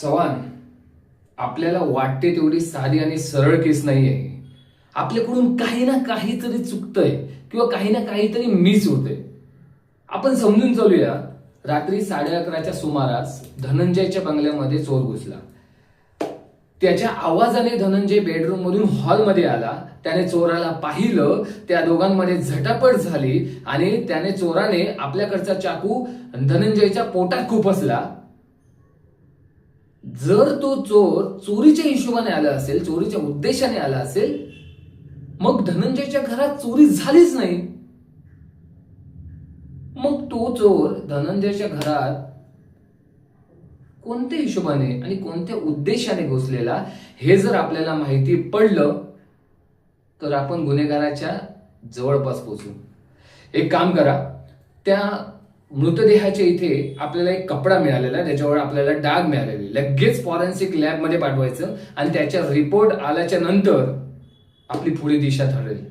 चव्हाण, आपल्याला वाटते तेवढी साधी आणि सरळ केस नाही आहे. आपल्याकडून काही ना काहीतरी चुकतंय किंवा काही ना काहीतरी मिस होतंय. आपण समजून चालूया. रात्री 11:30च्या सुमारास धनंजयच्या बंगल्यामध्ये चोर घुसला. त्याच्या आवाजाने धनंजय बेडरूम मधून हॉलमध्ये आला. त्याने चोराला पाहिलं. त्या दोघांमध्ये झटापट झाली आणि त्याने चोराने आपल्याकडचा चाकू धनंजयच्या पोटात खुपसला. जर तो चोर चोरीच्या हिशोबाने आला असेल, चोरीच्या उद्देशाने आला असेल, मग धनंजयच्या घरात चोरी झालीच नाही. मग तो चोर धनंजयच्या घरात कोणत्या हिशोबाने आणि कोणत्या उद्देशाने घुसलेला हे जर आपल्याला माहिती पडलं तर आपण गुन्हेगाराच्या जवळपास पोहोचू. एक काम करा, त्या मृतदेहाच्या इथे आपल्याला एक कपडा मिळालेला, त्याच्यावर आपल्याला डाग मिळालेले, लगेच फॉरेन्सिक लॅब मध्ये पाठवायचं आणि त्याच्या रिपोर्ट आल्याच्या नंतर आपली पुढे दिशा ठरेल.